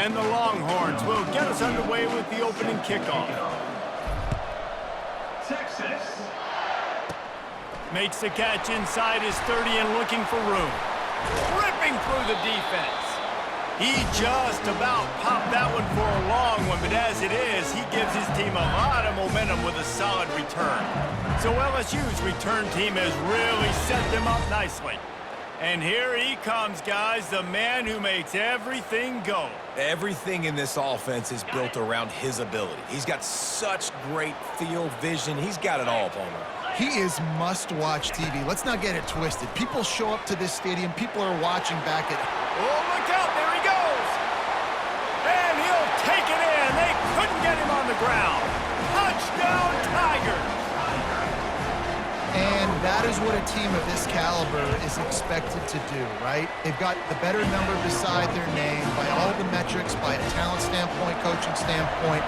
And the Longhorns will get us underway with the opening kickoff. Texas. Makes the catch inside his 30 and looking for room. Ripping through the defense. He just about popped that one for a long one, but as it is, he gives his team a lot of momentum with a solid return. So LSU's return team has really set them up nicely. And here he comes, guys, the man who makes everything go. Everything in this offense is built around his ability. He's got such great field vision. He's got it all, Palmer. He is must-watch TV. Let's not get it twisted. People show up to this stadium. People are watching back at... Oh, look out. There he goes. And he'll take it in. They couldn't get him on the ground. Touchdown, Tigers. And that is what a team of this caliber is expected to do, right? They've got the better number beside their name by all the metrics, by a talent standpoint, coaching standpoint.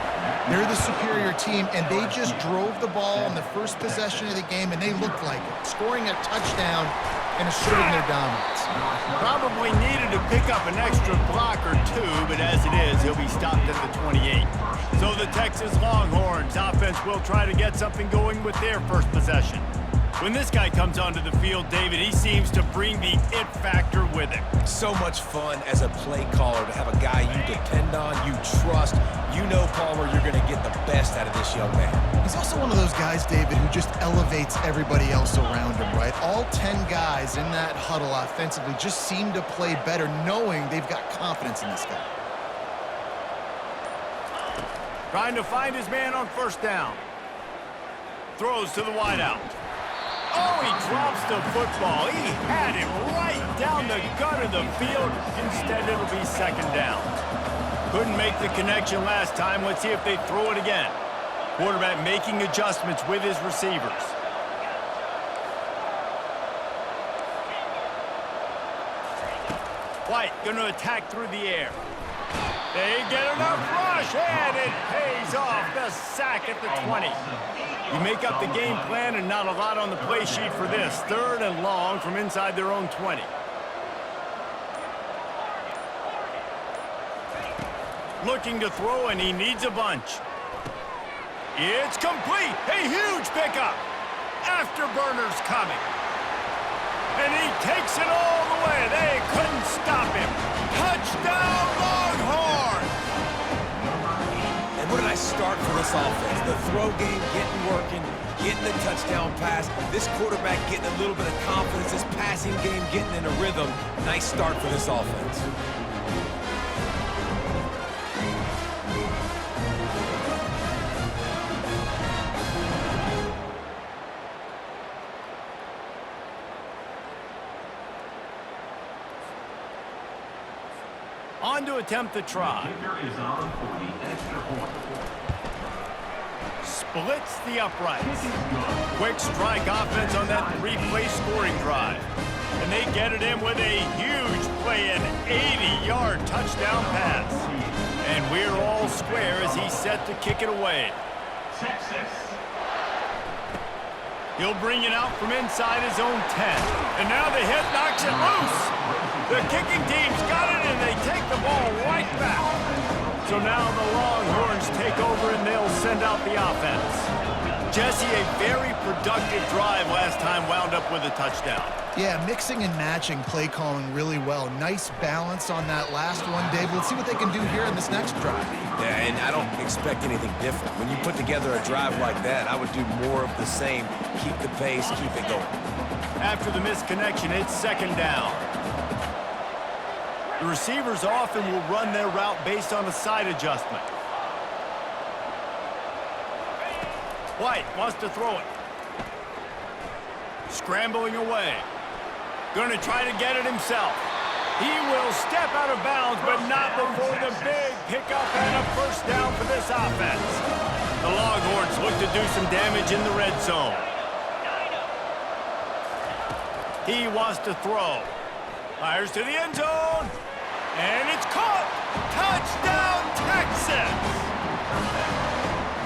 They're the superior team, and they just drove the ball on the first possession of the game, and they looked like it, scoring a touchdown and asserting their dominance. Probably needed to pick up an extra block or two, but as it is, he'll be stopped at the 28. So the Texas Longhorns offense will try to get something going with their first possession. When this guy comes onto the field, David, he seems to bring the it factor with him. So much fun as a play caller to have a guy you depend on, you trust. You know, Palmer, you're going to get the best out of this young man. He's also one of those guys, David, who just elevates everybody else around him, right? All 10 guys in that huddle offensively just seem to play better knowing they've got confidence in this guy. Trying to find his man on first down. Throws to the wideout. Oh, he drops the football. He had it right down the gut of the field. Instead, it'll be second down. Couldn't make the connection last time. Let's see if they throw it again. Quarterback making adjustments with his receivers. White going to attack through the air. They get enough rush, and it pays off. The sack at the 20. You make up the game plan and not a lot on the play sheet for this. Third and long from inside their own 20. Looking to throw, and he needs a bunch. It's complete. A huge pickup. Afterburner's coming. And he takes it all the way. They couldn't stop him. Touchdown, Longhorns! And what a nice start for this offense. The throw game getting working, getting the touchdown pass. This quarterback getting a little bit of confidence. This passing game getting in a rhythm. Nice start for this offense. On to attempt the try. Splits the uprights. Quick strike offense on that three-play scoring drive. And they get it in with a huge play, an 80-yard touchdown pass. And we're all square as he's set to kick it away. Texas. He'll bring it out from inside his own 10. And now the hit knocks it loose. The kicking team's got it, and they take the ball right back. So now the Longhorns take over, and they'll send out the offense. Jesse, a very productive drive last time wound up with a touchdown. Yeah, mixing and matching play calling really well. Nice balance on that last one, Dave. Let's see what they can do here in this next drive. Yeah, and I don't expect anything different. When you put together a drive like that, I would do more of the same. Keep the pace, keep it going. After the misconnection, it's second down. The receivers often will run their route based on a side adjustment. White wants to throw it. Scrambling away. Going to try to get it himself. He will step out of bounds, but not before the big pickup and a first down for this offense. The Longhorns look to do some damage in the red zone. He wants to throw. Fires to the end zone. And it's caught! Touchdown, Texas!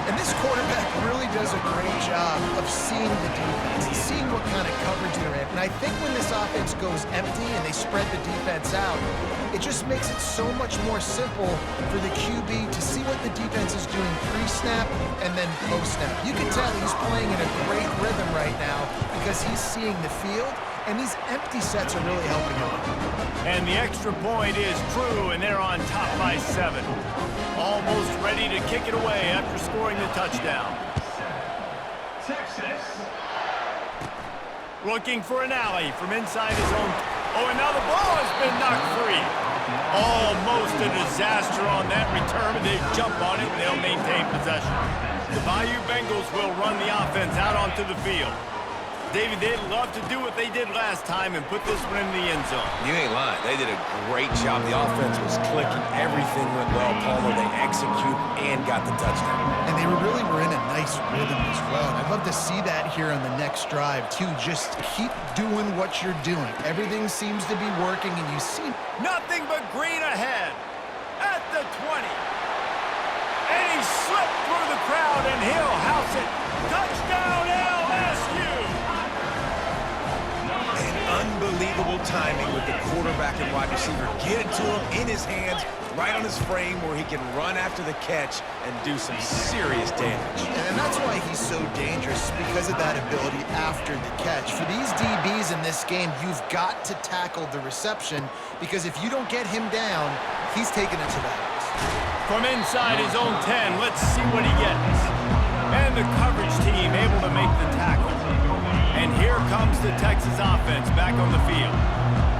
And this quarterback really does a great job of seeing the defense, seeing what kind of coverage they're in. And I think when this offense goes empty and they spread the defense out, it just makes it so much more simple for the QB to see what the defense is doing pre-snap and then post-snap. You can tell he's playing in a great rhythm right now because he's seeing the field, and these empty sets are really helping him. And the extra point is true, and they're on top by 7. Almost ready to kick it away after scoring the touchdown. Texas. Looking for an alley from inside his own. Oh, and now the ball has been knocked free. Almost a disaster on that return, but they jump on it and they'll maintain possession. The Bayou Bengals will run the offense out onto the field. David, they'd love to do what they did last time and put this one in the end zone. You ain't lying. They did a great job. The offense was clicking. Everything went well. Palmer, they executed and got the touchdown. And they were in a nice rhythm as well. I'd love to see that here on the next drive, too. Just keep doing what you're doing. Everything seems to be working, and you see nothing but green ahead at the 20. And he slipped through the crowd, and he'll house it. Touchdown, LSU! Unbelievable timing with the quarterback and wide receiver. Get it to him in his hands, right on his frame where he can run after the catch and do some serious damage. And that's why he's so dangerous, because of that ability after the catch. For these DBs in this game, you've got to tackle the reception, because if you don't get him down, he's taking it to the house. From inside his own 10, let's see what he gets. And the coverage team able to make the tackle. And here comes the Texas offense back on the field.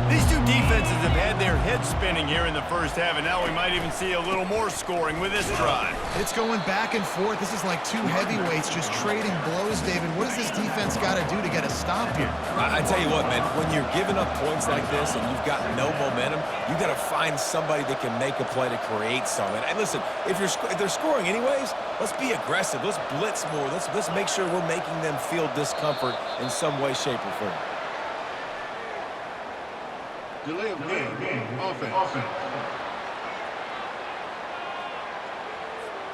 These two defenses have had their heads spinning here in the first half, and now we might even see a little more scoring with this drive. It's going back and forth. This is like two heavyweights just trading blows, David. What does this defense got to do to get a stop here? I tell you what, man, when you're giving up points like this and you've got no momentum, you've got to find somebody that can make a play to create something. And listen, if they're scoring anyways, let's be aggressive. Let's blitz more. Let's make sure we're making them feel discomfort in some way, shape, or form. Delay of game. Offense.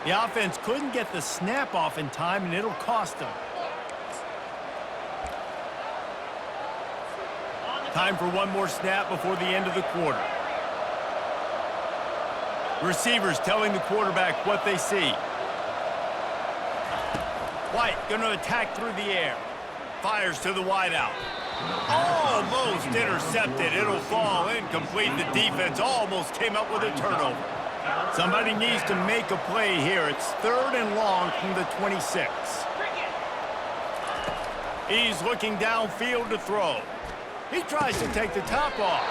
The offense couldn't get the snap off in time, and it'll cost them. Time for one more snap before the end of the quarter. Receivers telling the quarterback what they see. White going to attack through the air. Fires to the wideout. Almost intercepted. It'll fall incomplete. The defense almost came up with a turnover. Somebody needs to make a play here. It's 3rd and long from the 26. He's looking downfield to throw. He tries to take the top off.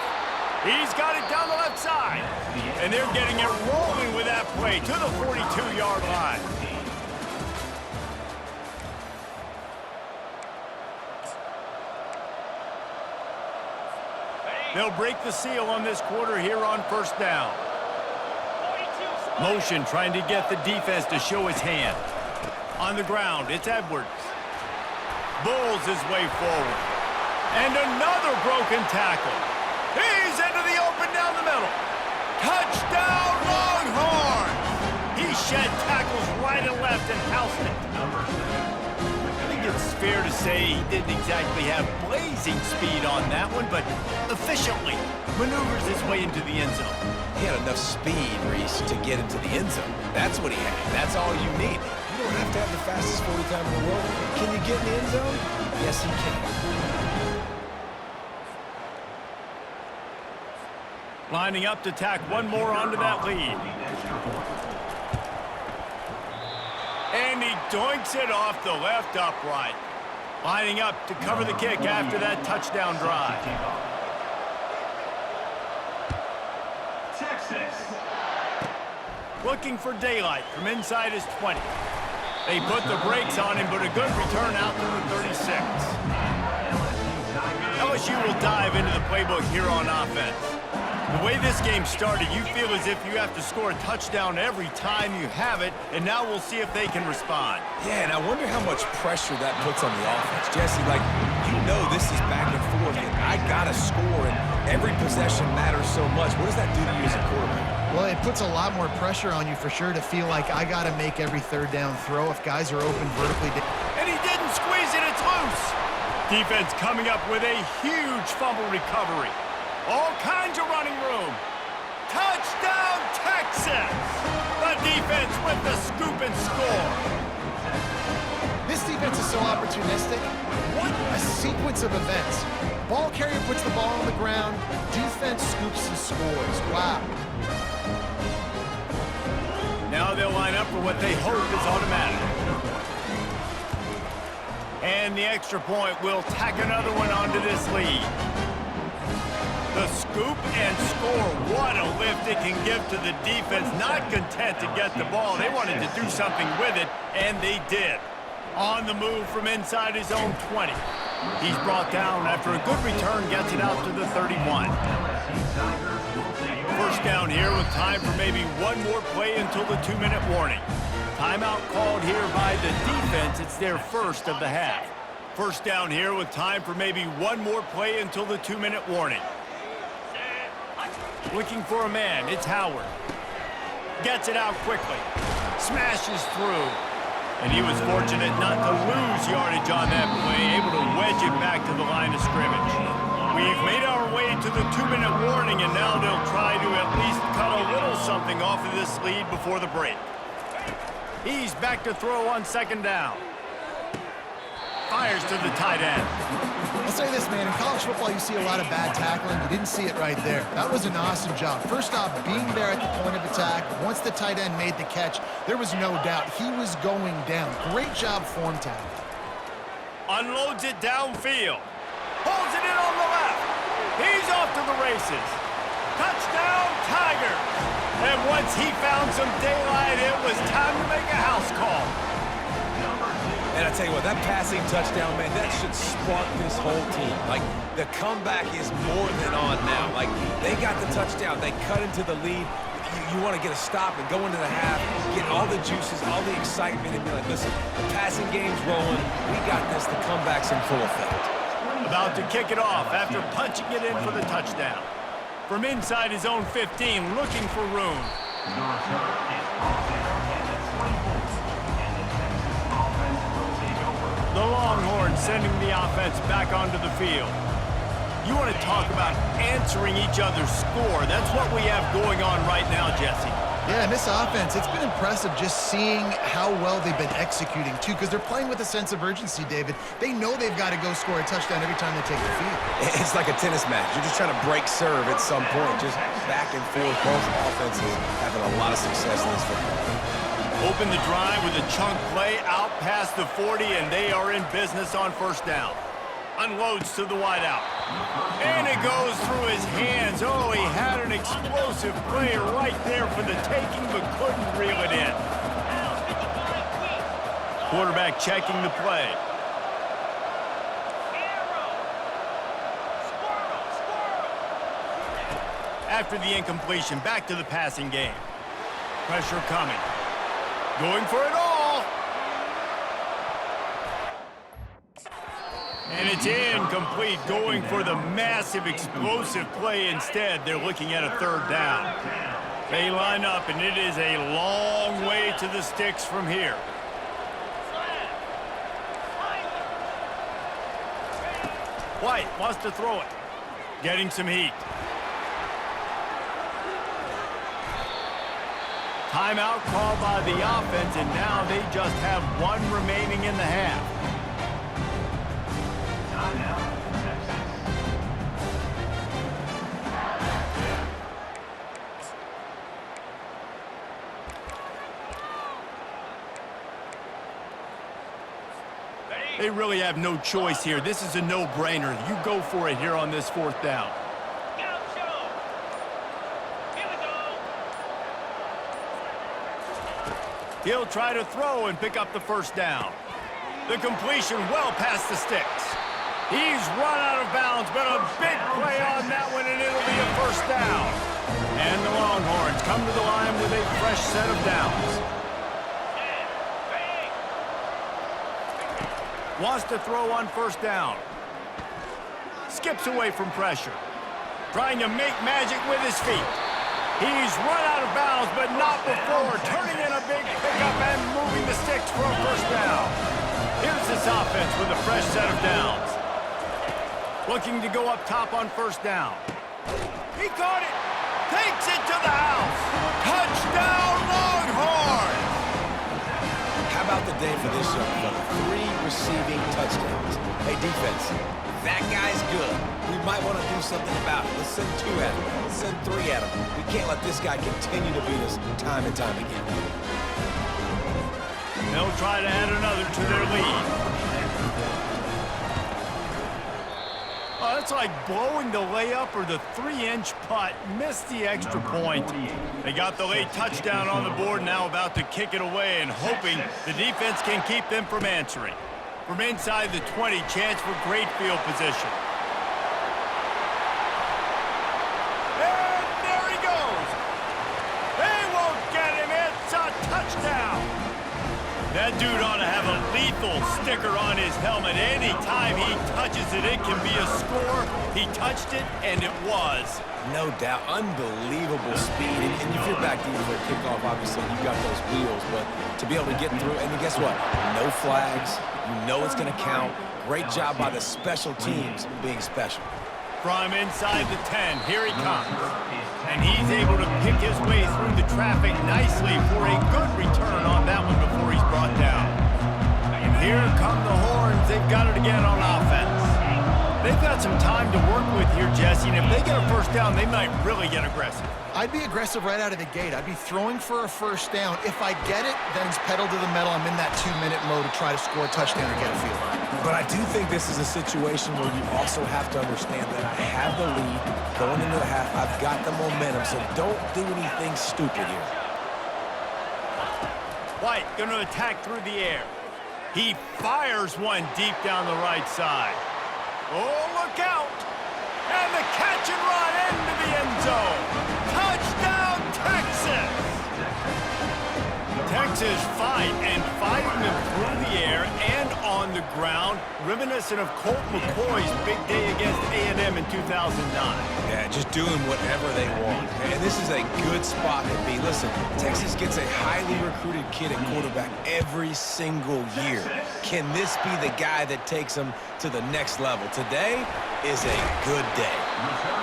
He's got it down the left side. And they're getting it rolling with that play to the 42-yard line. They'll break the seal on this quarter here on first down. Motion trying to get the defense to show his hand. On the ground, it's Edwards. Bulls his way forward. And another broken tackle. He's into the open down the middle. Touchdown, Longhorns! He shed tackles right and left and housed it. I think it's fair to say he didn't exactly have blazing speed on that one, but efficiently maneuvers his way into the end zone. He had enough speed, Reese, to get into the end zone. That's what he had. That's all you need. You don't have to have the fastest 40 time in the world. Can you get in the end zone? Yes, you can. Lining up to tack one more onto that lead. And he doinks it off the left upright. Lining up to cover the kick after that touchdown drive. Texas. Looking for daylight from inside his 20. They put the brakes on him, but a good return out to the 36. LSU will dive into the playbook here on offense. The way this game started, you feel as if you have to score a touchdown every time you have it, and now we'll see if they can respond. Yeah, and I wonder how much pressure that puts on the offense. Jesse, you know this is back and forth, and I got to score, and every possession matters so much. What does that do to you as a quarterback? Well, it puts a lot more pressure on you for sure to feel like I got to make every third down throw if guys are open vertically. And he didn't squeeze it, it's loose. Defense coming up with a huge fumble recovery. All kinds of running room. Touchdown, Texas! The defense with the scoop and score. This defense is so opportunistic. What a sequence of events. Ball carrier puts the ball on the ground. Defense scoops and scores. Wow. Now they'll line up for what they hope is automatic. And the extra point will tack another one onto this lead. The scoop and score. What a lift it can give to the defense. Not content to get the ball. They wanted to do something with it, and they did. On the move from inside his own 20. He's brought down after a good return, gets it out to the 31. First down here with time for maybe one more play until the 2-minute warning. Timeout called here by the defense. It's their first of the half. First down here with time for maybe one more play until the 2-minute warning. Looking for a man, it's Howard. Gets it out quickly. Smashes through. And he was fortunate not to lose yardage on that play, able to wedge it back to the line of scrimmage. We've made our way to the 2-minute warning, and now they'll try to at least cut a little something off of this lead before the break. He's back to throw on second down. Fires to the tight end. I'll say this, man. In college football, you see a lot of bad tackling. You didn't see it right there. That was an awesome job. First off, being there at the point of attack. Once the tight end made the catch, there was no doubt he was going down. Great job form tackling. Unloads it downfield. Pulls it in on the left. He's off to the races. Touchdown, Tigers. And once he found some daylight, it was time to make a house call. And I tell you what, that passing touchdown, man, that should spark this whole team. Like, the comeback is more than on now. Like, they got the touchdown. They cut into the lead. You want to get a stop and go into the half, get all the juices, all the excitement, and be like, listen, the passing game's rolling. We got this. The comeback's in full effect. About to kick it off after punching it in for the touchdown. From inside his own 15, looking for room. The Longhorns sending the offense back onto the field. You want to talk about answering each other's score. That's what we have going on right now, Jesse. Yeah, and this offense, it's been impressive just seeing how well they've been executing, too, because they're playing with a sense of urgency, David. They know they've got to go score a touchdown every time they take the field. It's like a tennis match. You're just trying to break serve at some point, just back and forth. Both offenses having a lot of success in this football. Open the drive with a chunk play out past the 40, and they are in business on first down. Unloads to the wideout. And it goes through his hands. Oh, he had an explosive play right there for the taking, but couldn't reel it in. Quarterback checking the play. After the incompletion, back to the passing game. Pressure coming. Going for it all. And it's incomplete, going for the massive explosive play instead. They're looking at a third down. They line up, and it is a long way to the sticks from here. White wants to throw it. Getting some heat. Timeout called by the offense, and now they just have one remaining in the half. They really have no choice here. This is a no-brainer. You go for it here on this fourth down. He'll try to throw and pick up the first down. The completion well past the sticks. He's run out of bounds, but a big play on that one, and it'll be a first down. And the Longhorns come to the line with a fresh set of downs. Wants to throw on first down. Skips away from pressure. Trying to make magic with his feet. He's run out of bounds, but not before turning in a big pickup and moving the sticks for a first down. Here's this offense with a fresh set of downs. Looking to go up top on first down. He caught it. Takes it to the house. Touchdown, Longhorns! How about the day for this young fella? 3 receiving touchdowns. Hey, defense, that guy's good. We might want to do something about it. Let's send 2 at him. Let's send 3 at him. We can't let this guy continue to beat us time and time again. They'll try to add another to their lead. Oh, it's like blowing the layup or the 3-inch putt. Missed the extra point. They got the late touchdown on the board, now about to kick it away and hoping the defense can keep them from answering. From inside the 20, chance for great field position. And there he goes. They won't get him. It's a touchdown. That dude ought to have a lethal sticker on his helmet. Anytime he touches it, it can be a score. He touched it, and it was. No doubt. Unbelievable speed. And if you're back deep for a kickoff, obviously, you've got those wheels. But to be able to get through, and guess what? No flags. You know it's going to count. Great job by the special teams being special. From inside the 10, here he comes. And he's able to pick his way through the traffic nicely for a good return on that one before he's brought down. And here come the Horns. They've got it again on offense. They've got some time to work with here, Jesse, and if they get a first down, they might really get aggressive. I'd be aggressive right out of the gate. I'd be throwing for a first down. If I get it, then it's pedal to the metal. I'm in that 2-minute mode to try to score a touchdown or get a field. But I do think this is a situation where you also have to understand that I have the lead going into the half. I've got the momentum, so don't do anything stupid here. White going to attack through the air. He fires one deep down the right side. Oh, look out! And the catch and run into the end zone. Touchdown, Texas! Texas fighting them through the air and on the ground, reminiscent of Colt McCoy's big day against A&M in 2009. Yeah, just doing whatever they want. And this is a good spot to be. Listen, Texas gets a highly recruited kid at quarterback every single year. Can this be the guy that takes them to the next level? Today is a good day.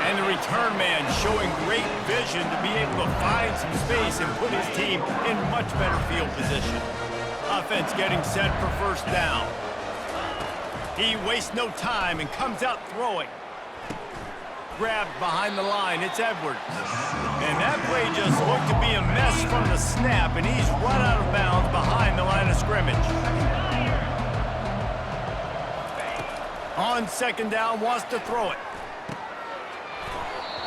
And the return man showing great vision to be able to find some space and put his team in much better field position. Offense getting set for first down. He wastes no time and comes out throwing. Grabbed behind the line, it's Edwards. And that play just looked to be a mess from the snap, and he's run out of bounds behind the line of scrimmage. On second down, wants to throw it.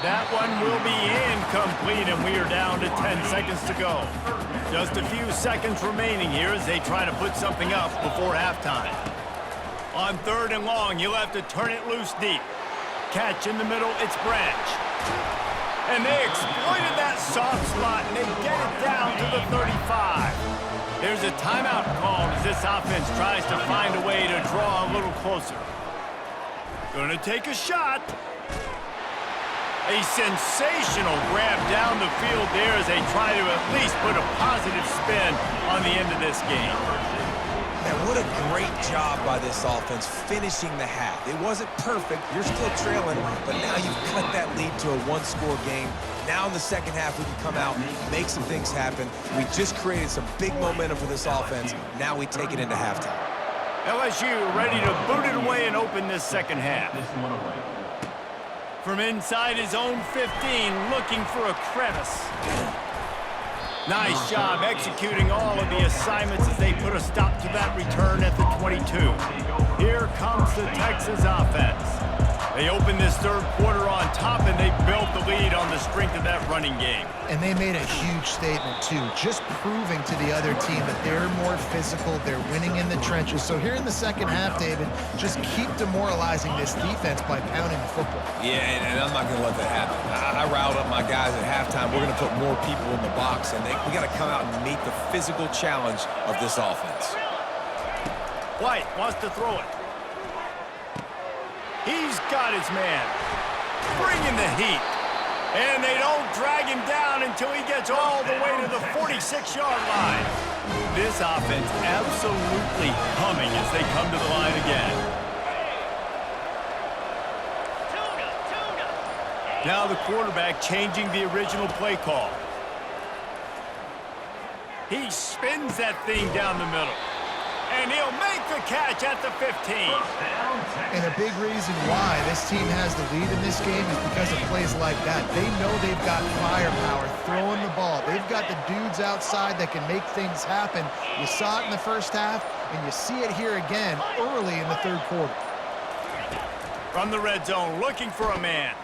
That one will be incomplete, and we are down to 10 seconds to go. Just a few seconds remaining here as they try to put something up before halftime. On third and long, you'll have to turn it loose deep. Catch in the middle, it's Branch. And they exploited that soft spot, and they get it down to the 35. There's a timeout called as this offense tries to find a way to draw a little closer. Gonna take a shot. A sensational grab down the field there as they try to at least put a positive spin on the end of this game. Man, what a great job by this offense finishing the half. It wasn't perfect. You're still trailing, but now you've cut that lead to a one-score game. Now in the second half, we can come out, make some things happen. We just created some big momentum for this offense. Now we take it into halftime. LSU ready to boot it away and open this second half. From inside his own 15, looking for a crevice. Nice job executing all of the assignments as they put a stop to that return at the 22. Here comes the Texas offense. They opened this third quarter on top, and they built the lead on the strength of that running game. And they made a huge statement, too, just proving to the other team that they're more physical, they're winning in the trenches. So here in the second half, David, just keep demoralizing this defense by pounding the football. Yeah, and I'm not going to let that happen. I riled up my guys at halftime. We're going to put more people in the box, and we got to come out and meet the physical challenge of this offense. White wants to throw it. He's got his man. Bringing the heat. And they don't drag him down until he gets all the way to the 46-yard line. This offense absolutely humming as they come to the line again. Now the quarterback changing the original play call. He spins that thing down the middle. And he'll make the catch at the 15. And a big reason why this team has the lead in this game is because of plays like that. They know they've got firepower throwing the ball. They've got the dudes outside that can make things happen. You saw it in the first half, and you see it here again early in the third quarter. From the red zone, looking for a man.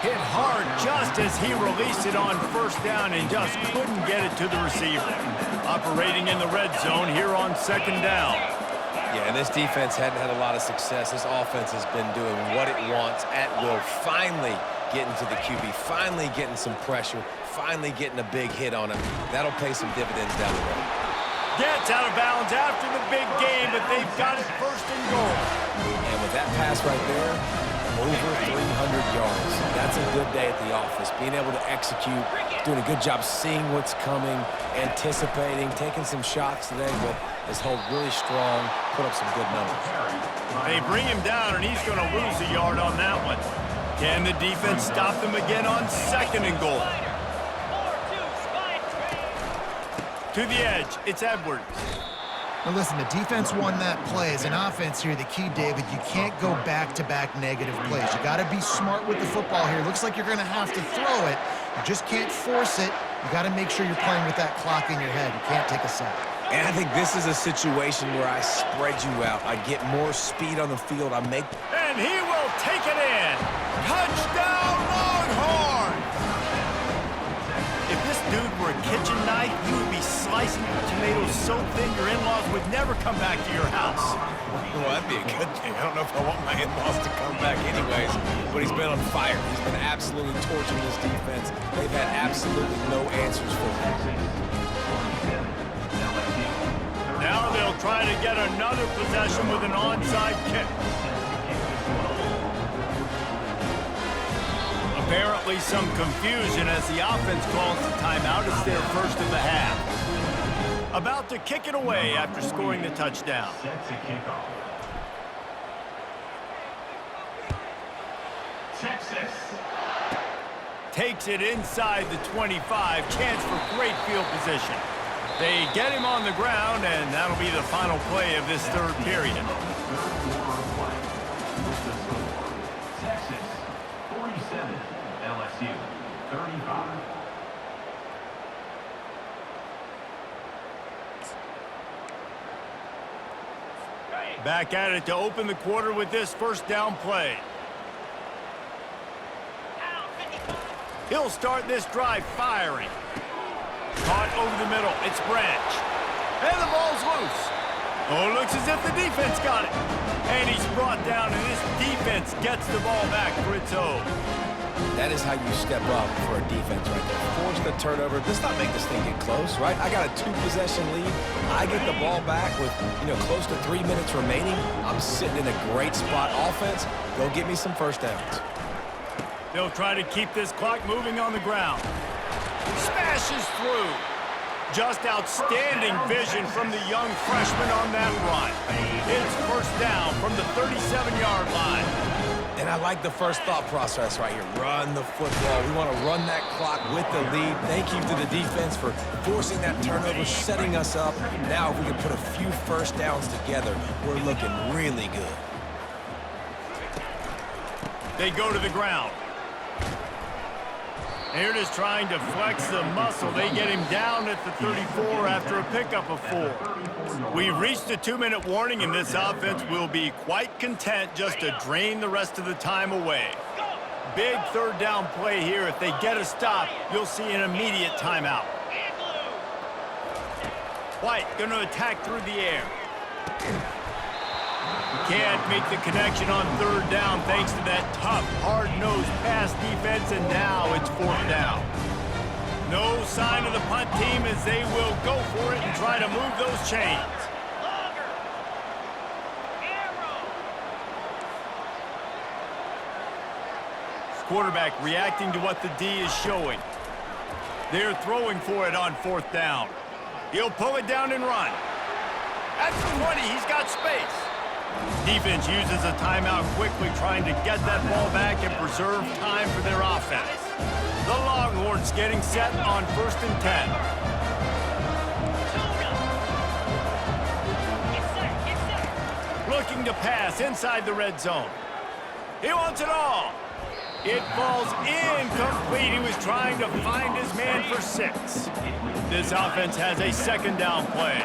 Hit hard just as he released it on first down and just couldn't get it to the receiver. Operating in the red zone here on second down. Yeah, and this defense hadn't had a lot of success. This offense has been doing what it wants at will. Finally getting to the QB, finally getting some pressure, finally getting a big hit on him. That'll pay some dividends down the road. Gets out of bounds after the big game, but they've got it first and goal. And with that pass right there, over 300 yards. That's a good day at the office. Being able to execute, doing a good job seeing what's coming, anticipating, taking some shots today, but has held really strong, put up some good numbers. They bring him down, and he's going to lose a yard on that one. Can the defense stop them again on second and goal? To the edge, it's Edwards. Now listen, the defense won that play. As an offense here, the key, David, you can't go back-to-back negative plays. You got to be smart with the football here. Looks like you're going to have to throw it. You just can't force it. You got to make sure you're playing with that clock in your head. You can't take a sack. And I think this is a situation where I spread you out. I get more speed on the field. I make... And he will take it in. Touchdown, Longhorns! If this dude were a kitchen knife, you would be slicing your tomatoes so thin your in-laws would never come back to your house. Well, that'd be a good thing. I don't know if I want my in-laws to come back anyways, but he's been on fire. He's been absolutely torching this defense. They've had absolutely no answers for him. Now they'll try to get another possession with an onside kick. Apparently some confusion as the offense calls the timeout. It's their first of the half. About to kick it away after scoring the touchdown. Texas takes it inside the 25. Chance for great field position. They get him on the ground, and that'll be the final play of this third period. Texas 47, LSU 35. Back at it to open the quarter with this first down play. He'll start this drive firing. Caught over the middle. It's Branch. And the ball's loose. Oh, looks as if the defense got it. And he's brought down, and this defense gets the ball back for its own. That is how you step up for a defense right there. Force the turnover. Let's not make this thing get close, right? I got a 2-possession lead. I get the ball back with, close to 3 minutes remaining. I'm sitting in a great spot. Offense, go get me some first downs. They'll try to keep this clock moving on the ground. Smashes through. Just outstanding vision from the young freshman on that run. It's first down from the 37-yard line. And I like the first thought process right here. Run the football. We want to run that clock with the lead. Thank you to the defense for forcing that turnover, setting us up. Now if we can put a few first downs together, we're looking really good. They go to the ground. Here it is trying to flex the muscle. They get him down at the 34 after a pickup of 4. We've reached the 2-minute warning, and this offense will be quite content just to drain the rest of the time away. Big third down play here. If they get a stop, you'll see an immediate timeout. White going to attack through the air. Can't make the connection on third down thanks to that tough, hard-nosed pass defense, and now it's fourth down. No sign of the punt team as they will go for it and try to move those chains. Quarterback reacting to what the D is showing. They're throwing for it on 4th down. He'll pull it down and run. At the 20, he's got space. Defense uses a timeout quickly, trying to get that ball back and preserve time for their offense. The Longhorns getting set on 1st and 10. Looking to pass inside the red zone. He wants it all. It falls incomplete. He was trying to find his man for 6. This offense has a 2nd down play.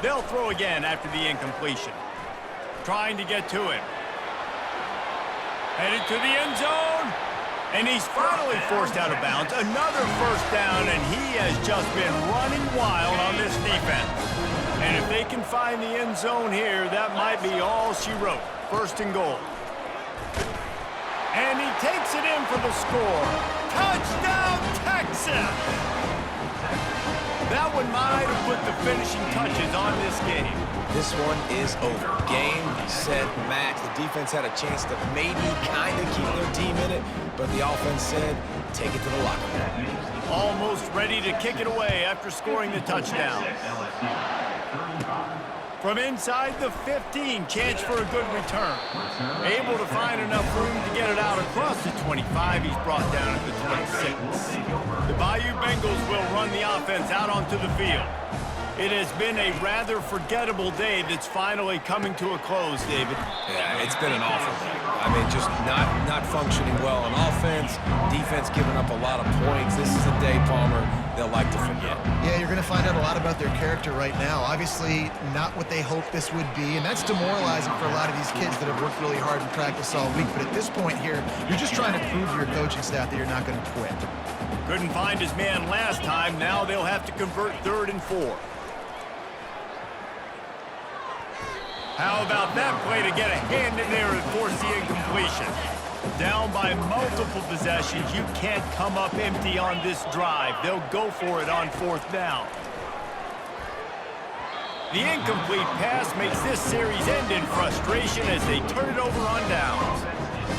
They'll throw again after the incompletion. Trying to get to him. Headed to the end zone. And he's finally forced out of bounds. Another 1st down, and he has just been running wild on this defense. And if they can find the end zone here, that might be all she wrote. 1st and goal. And he takes it in for the score. Touchdown, Texas! That one might have put the finishing touches on this game. This one is over. Game, set, match. The defense had a chance to maybe kind of keep their team in it, but the offense said, take it to the locker room. Almost ready to kick it away after scoring the touchdown. From inside the 15, chance for a good return. Able to find enough room to get it out across the 25. He's brought down at the 26. The Bayou Bengals will run the offense out onto the field. It has been a rather forgettable day that's finally coming to a close, David. Yeah, it's been an awful day. I mean, just not functioning well on offense, defense giving up a lot of points. This is a day, Palmer, they'll like to forget. Yeah, you're going to find out a lot about their character right now. Obviously, not what they hoped this would be, and that's demoralizing for a lot of these kids that have worked really hard in practice all week. But at this point here, you're just trying to prove to your coaching staff that you're not going to quit. Couldn't find his man last time. Now they'll have to convert 3rd and 4. How about that play to get a hand in there and force the incompletion? Down by multiple possessions, you can't come up empty on this drive. They'll go for it on 4th down. The incomplete pass makes this series end in frustration as they turn it over on downs.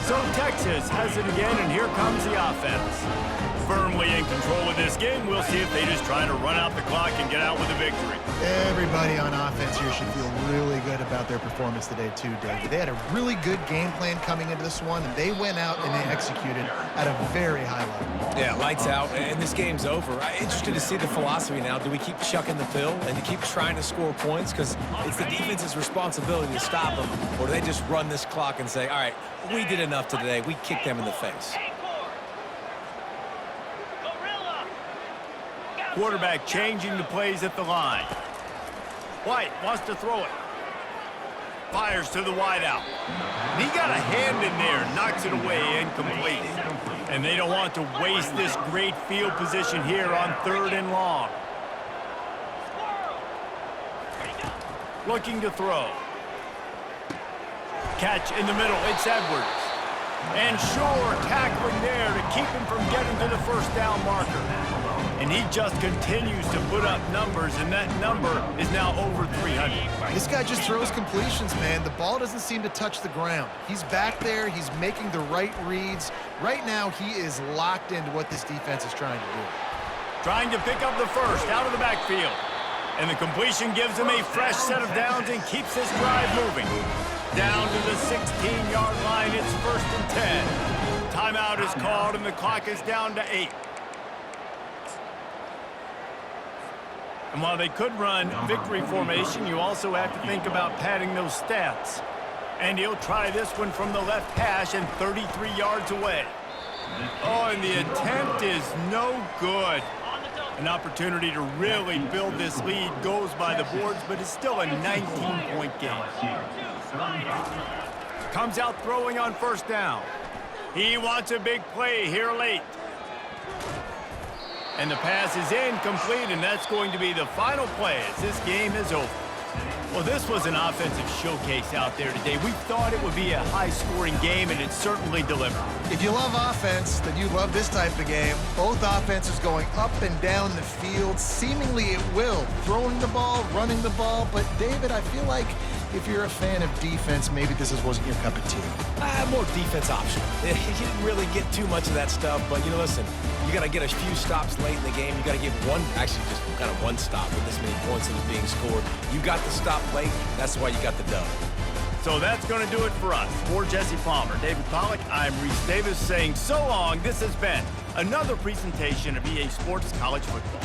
So Texas has it again, and here comes the offense. Firmly in control of this game. We'll see if they just try to run out the clock and get out with a victory. Everybody on offense here should feel really good about their performance today too, David. They had a really good game plan coming into this one, and they went out and they executed at a very high level. Yeah, lights out, and this game's over. I'm interested to see the philosophy now. Do we keep chucking the pill and to keep trying to score points? Because it's the defense's responsibility to stop them. Or do they just run this clock and say, all right, we did enough today. We kicked them in the face. Quarterback changing the plays at the line. White wants to throw it. Fires to the wideout. He got a hand in there, knocks it away, incomplete. And they don't want to waste this great field position here on 3rd and long. Looking to throw. Catch in the middle, it's Edwards. And Shore tackling there to keep him from getting to the 1st down marker. And he just continues to put up numbers, and that number is now over 300. This guy just throws completions, man. The ball doesn't seem to touch the ground. He's back there. He's making the right reads. Right now, he is locked into what this defense is trying to do. Trying to pick up the 1st out of the backfield. And the completion gives him a fresh set of downs and keeps this drive moving. Down to the 16-yard line, it's 1st and 10. Timeout is called, and the clock is down to 8. And while they could run victory formation, you also have to think about padding those stats. And he'll try this one from the left hash and 33 yards away. Oh, and the attempt is no good. An opportunity to really build this lead goes by the boards, but it's still a 19-point game. Comes out throwing on 1st down. He wants a big play here late. And the pass is incomplete, and that's going to be the final play as this game is over. Well, this was an offensive showcase out there today. We thought it would be a high-scoring game, and it certainly delivered. If you love offense, then you love this type of game. Both offenses going up and down the field, seemingly at will. Throwing the ball, running the ball. But, David, I feel like if you're a fan of defense, maybe this wasn't your cup of tea. More defense optional. You didn't really get too much of that stuff, but, listen, you got to get a few stops late in the game. You got to get just kind of one stop with this many points that was being scored. You got the stop late. That's why you got the dub. So that's going to do it for us. For Jesse Palmer, David Pollack, I'm Reese Davis saying so long. This has been another presentation of EA Sports College Football.